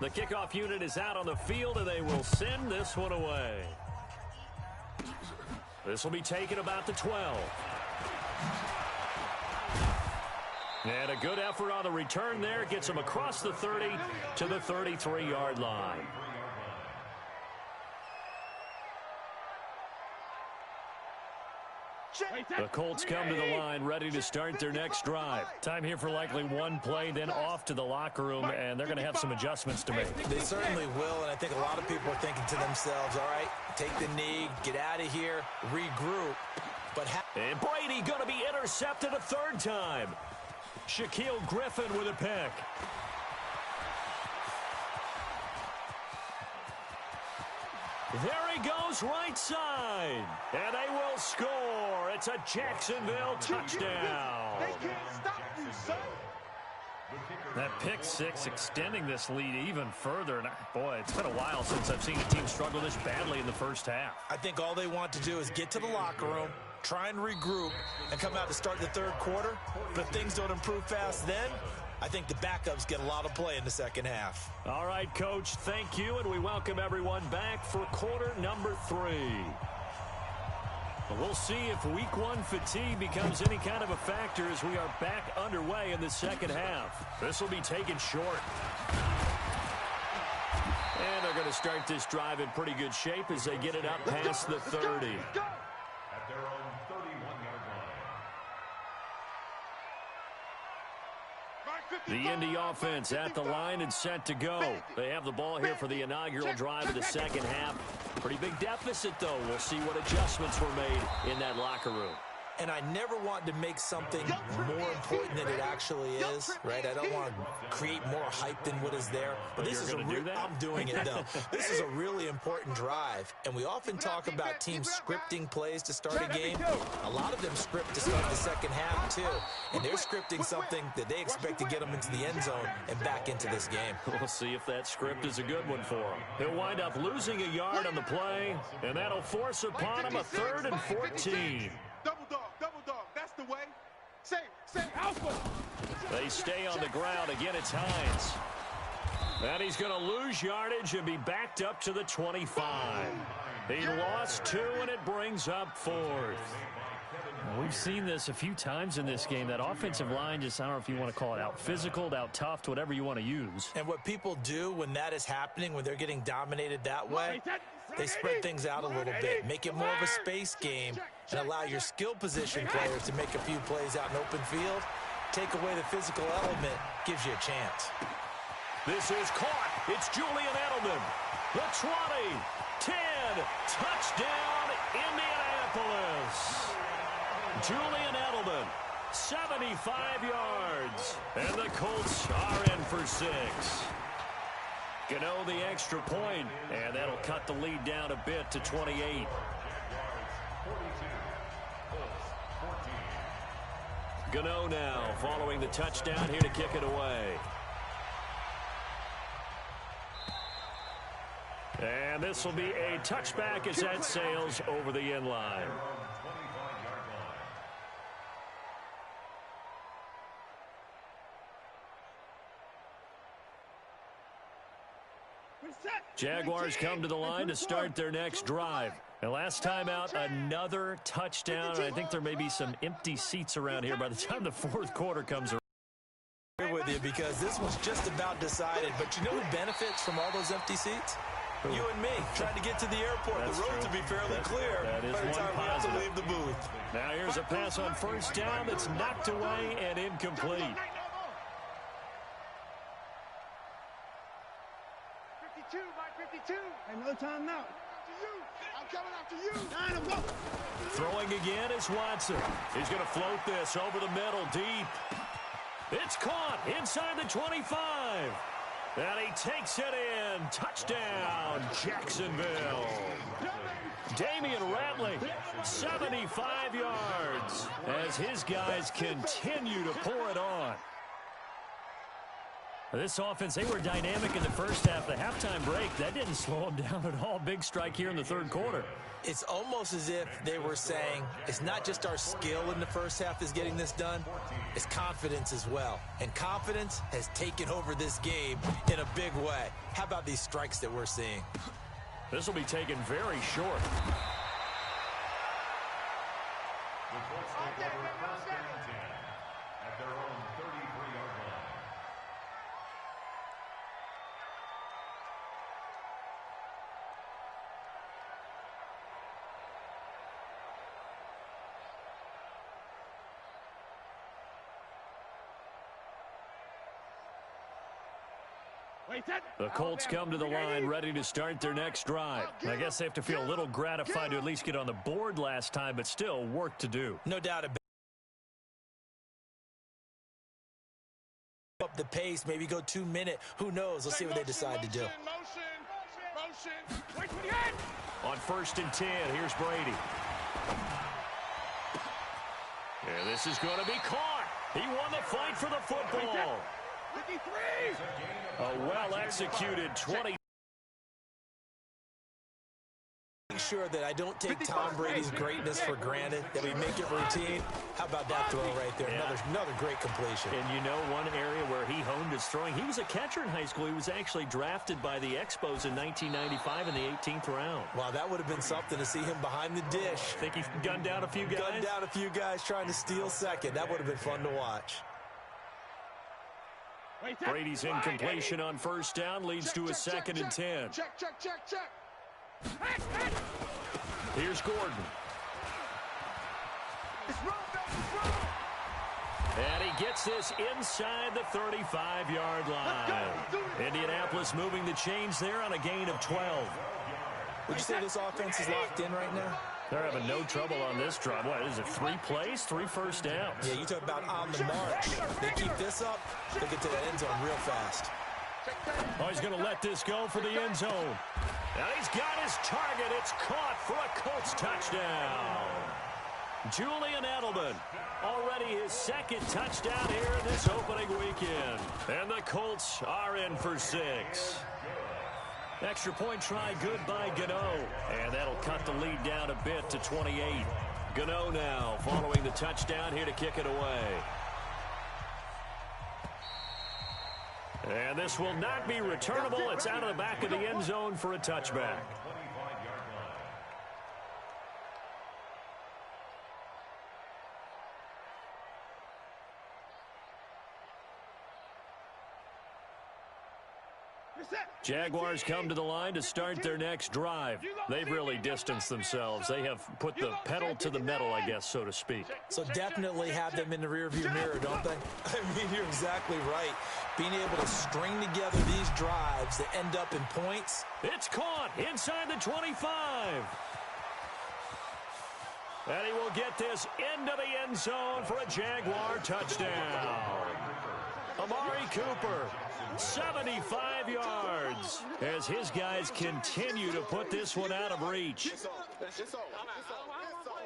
The kickoff unit is out on the field, and they will send this one away. This will be taken about the 12. And a good effort on the return there. Gets him across the 30 to the 33-yard line. The Colts come to the line ready to start their next drive. Time here for likely one play, then off to the locker room, and they're going to have some adjustments to make. They certainly will, and I think a lot of people are thinking to themselves, all right, take the knee, get out of here, regroup. And Brady going to be intercepted a 3rd time. Shaquill Griffin with a pick. There he goes, right side. And they will score. It's a Jacksonville touchdown. They can't stop you, son. That pick 6 extending this lead even further. And boy, it's been a while since I've seen a team struggle this badly in the first half. I think all they want to do is get to the locker room, try and regroup, and come out to start the 3rd quarter. But if things don't improve fast then, I think the backups get a lot of play in the second half. All right, Coach, thank you, and we welcome everyone back for quarter number 3. We'll see if week 1 fatigue becomes any kind of a factor as we are back underway in the second half. This will be taken short. And they're going to start this drive in pretty good shape as they get it up past the 30. At their own 31-yard line. The Indy offense at the line and set to go. They have the ball here for the inaugural drive of the second half. Pretty big deficit, though. We'll see what adjustments were made in that locker room. And I never want to make something more important than it actually is, right? I don't want to create more hype than what is there. But this is I'm doing it, though. This is a really important drive. And we often talk about teams scripting plays to start a game. A lot of them script to start the second half, too. And they're scripting something that they expect to get them into the end zone and back into this game. We'll see if that script is a good one for them. He'll wind up losing a yard on the play, and that'll force upon him a 3rd and 14. Double dog, that's the way. They stay on the ground. Again, it's Hines. And he's going to lose yardage and be backed up to the 25. He lost 2, and it brings up 4th. We've seen this a few times in this game. That offensive line just, I don't know if you want to call it out physical, out tough, whatever you want to use. And what people do when that is happening, when they're getting dominated that way, they spread things out a little bit, make it more of a space game, and allow your skill position players to make a few plays out in open field. Take away the physical element, gives you a chance. This is caught. It's Julian Edelman. The 20, 10, touchdown, Indianapolis. Julian Edelman, 75 yards. And the Colts are in for 6. Gano the extra point, and that'll cut the lead down a bit to 28. Gano now following the touchdown here to kick it away. And this will be a touchback as that sails over the end line. Jaguars come to the line to start their next drive. And last time out, another touchdown. And I think there may be some empty seats around here by the time the 4th quarter comes around. I'm with you because this was just about decided. But you know who benefits from all those empty seats? You and me, trying to get to the airport. That's the roads true. will be fairly clear that is by the one time we have to leave the booth. Now here's a pass on first down that's knocked away and incomplete. 52, Mike, 52. Another timeout. I'm coming after you. 9 of them. Throwing again is Watson. He's going to float this over the middle deep. It's caught inside the 25. And he takes it in. Touchdown, Jacksonville. Damian Ratley, 75 yards as his guys continue to pour it on. This offense, they were dynamic in the first half. The halftime break, that didn't slow them down at all. Big strike here in the 3rd quarter. It's almost as if they were saying, it's not just our skill in the first half that's getting this done, it's confidence as well. And confidence has taken over this game in a big way. How about these strikes that we're seeing? This will be taken very short. The Colts take over 1st and 10 at their own 33-yard line. The Colts come to the line ready to start their next drive. I guess they have to feel a little gratified to at least get on the board last time, but still work to do. No doubt about it. Up the pace, maybe go 2-minute. Who knows? Let's see what they decide to do. On 1st and 10, here's Brady. And this is going to be caught. He won the fight for the football. 53. A well-executed 20. Make sure that I don't take Tom Brady's greatness for granted, that we make it routine. How about that throw right there? Yeah. Another great completion. And you know one area where he honed his throwing, he was a catcher in high school. He was actually drafted by the Expos in 1995 in the 18th round. Wow, that would have been something to see him behind the dish. Think he gunned down a few guys? Gunned down a few guys trying to steal second. That would have been fun to watch. Brady's incompletion on first down leads to a 2nd and 10. Check. Here's Gordon. And he gets this inside the 35-yard line. Indianapolis moving the chains there on a gain of 12. Would you say this offense is locked in right now? They're having no trouble on this drive. What is it, 3 plays, 3 first downs? Yeah, you talk about on the march. They keep this up, they'll get to the end zone real fast. Oh, he's going to let this go for the end zone. And he's got his target. It's caught for a Colts touchdown. Julian Edelman, already his 2nd touchdown here in this opening weekend. And the Colts are in for 6. Extra point try good by Gano. And that'll cut the lead down a bit to 28. Gano now following the touchdown here to kick it away. And this will not be returnable. It's out of the back of the end zone for a touchback. Jaguars come to the line to start their next drive. They've really distanced themselves. They have put the pedal to the metal, I guess, so to speak. So definitely have them in the rearview mirror, don't they? I mean, you're exactly right. Being able to string together these drives that end up in points. It's caught inside the 25. And he will get this into the end zone for a Jaguar touchdown. Amari Cooper, 75 yards, as his guys continue to put this one out of reach.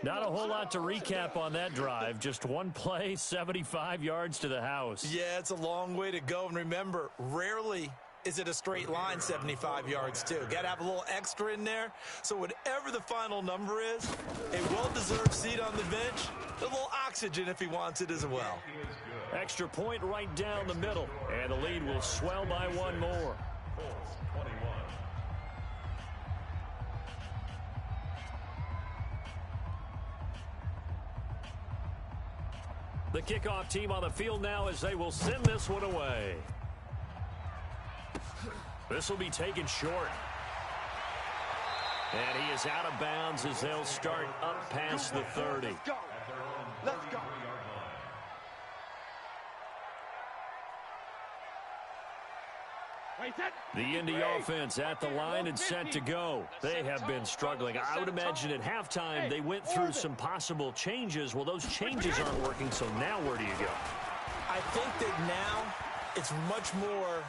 Not a whole lot to recap on that drive. Just one play, 75 yards to the house. Yeah, it's a long way to go. And remember, rarely is it a straight line 75 yards, too. Got to have a little extra in there. So whatever the final number is, a well-deserved seat on the bench, a little oxygen if he wants it as well. Extra point right down the middle, and the lead will swell by one more. The kickoff team on the field now as they will send this one away. This will be taken short. And he is out of bounds as they'll start up past the 30. Let's go. Let's go. The Indy offense at the line and set to go. They have been struggling. I would imagine at halftime they went through some possible changes. Well, those changes aren't working, so now where do you go? I think that now it's much more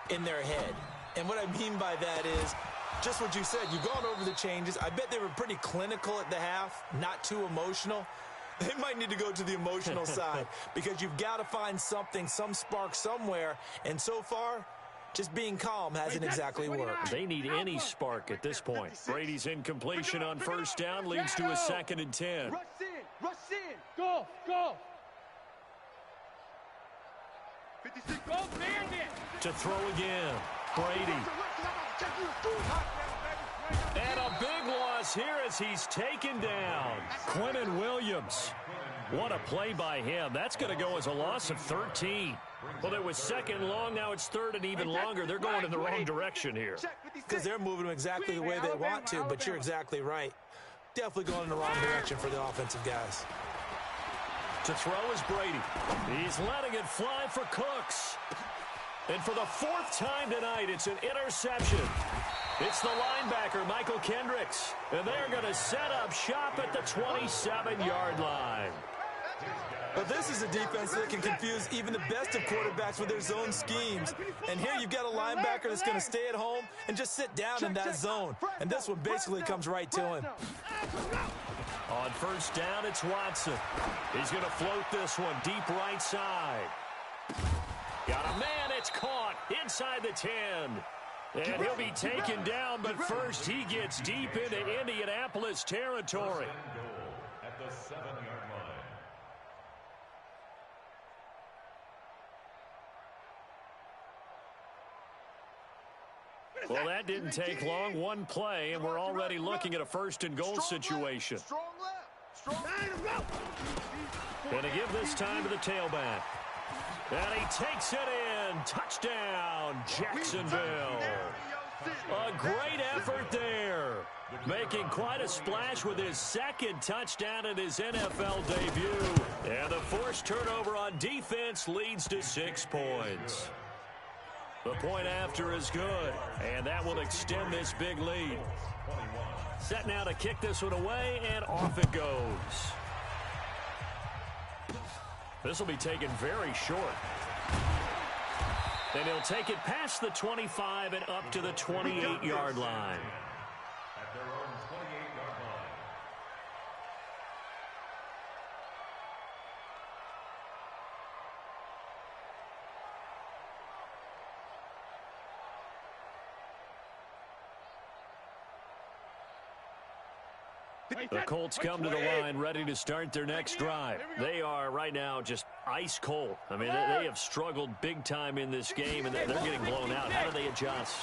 in their head. And what I mean by that is just what you said. You've gone over the changes. I bet they were pretty clinical at the half, not too emotional. They might need to go to the emotional side because you've got to find something, some spark somewhere. And so far, just being calm hasn't exactly worked. They need any spark at this point. Brady's incompletion on first down leads to a 2nd and 10. Rush in. Rush in. Go. Go. 56. Go, Bandit. To throw again. Brady. And a big loss here as he's taken down. Quinnen Williams. What a play by him. That's going to go as a loss of 13. Well, it was 2nd and long. Now it's 3rd and even longer. They're going in the wrong direction here. Because they're moving them exactly the way they want to, but you're exactly right. Definitely going in the wrong direction for the offensive guys. To throw is Brady. He's letting it fly for Cooks. And for the 4th time tonight, it's an interception. It's the linebacker, Michael Kendricks. And they're going to set up shop at the 27-yard line. But this is a defense that can confuse even the best of quarterbacks with their zone schemes. And here you've got a linebacker that's going to stay at home and just sit down in that zone. And this one basically comes right to him. On first down, it's Watson. He's going to float this one deep right side. Got a man, it's caught inside the 10. And he'll be taken down, but first he gets deep into Indianapolis territory. At the 7-yard line. Well, that didn't take long. One play, and we're already looking at a 1st and goal situation. Strong left. Strong. And to give this time to the tailback. And he takes it in. Touchdown, Jacksonville. A great effort there. Making quite a splash with his 2nd touchdown in his NFL debut. And the forced turnover on defense leads to 6 points. The point after is good, and that will extend this big lead. Set now to kick this one away, and off it goes. This will be taken very short. And he'll take it past the 25 and up to the 28-yard line. At their own 28-yard line. The Colts come to the line ready to start their next drive. They are right now just ice cold. I mean, they have struggled big time in this game, and they're getting blown out. How do they adjust?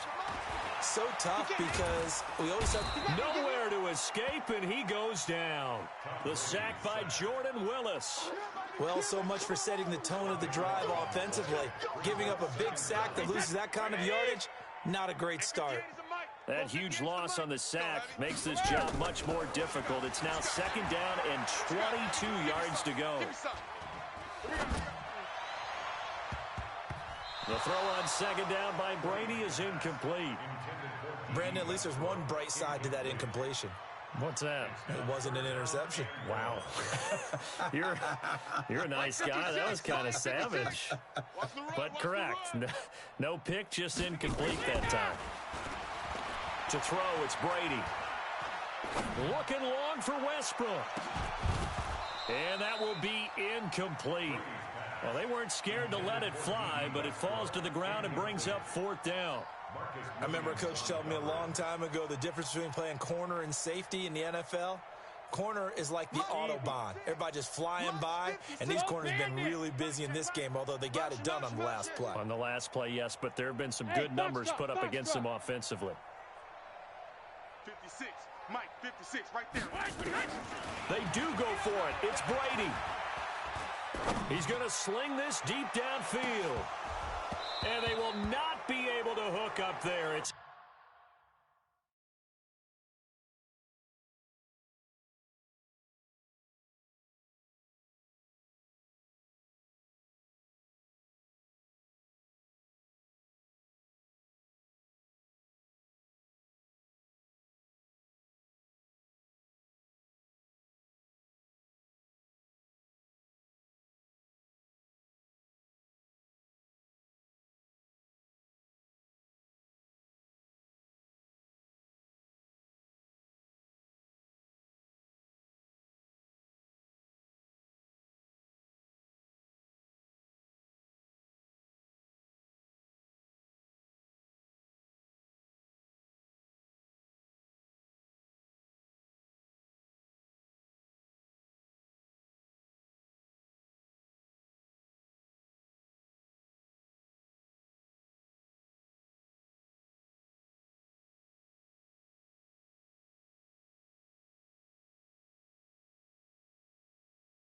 So tough because we always have nowhere to escape, and he goes down. The sack by Jordan Willis. Well, so much for setting the tone of the drive offensively. Giving up a big sack that loses that kind of yardage, not a great start. That huge loss on the sack makes this job much more difficult. It's now 2nd down and 22 yards to go. The throw on 2nd down by Brady is incomplete. Brandon, at least there's one bright side to that incompletion. What's that? It wasn't an interception. Wow. You're a nice guy. That was kind of savage. But correct. No pick, just incomplete that time. To throw, it's Brady. Looking long for Westbrook. And that will be incomplete. Well, they weren't scared to let it fly, but it falls to the ground and brings up 4th down. I remember a coach telling me a long time ago the difference between playing corner and safety in the NFL. Corner is like the Autobahn. Everybody just flying by, and these corners have been really busy in this game, although they got it done on the last play. On the last play, yes, but there have been some good numbers put up against them offensively. 56, Mike, 56, right there. They do go for it. It's Brady. He's going to sling this deep downfield. And they will not be able to hook up there. It's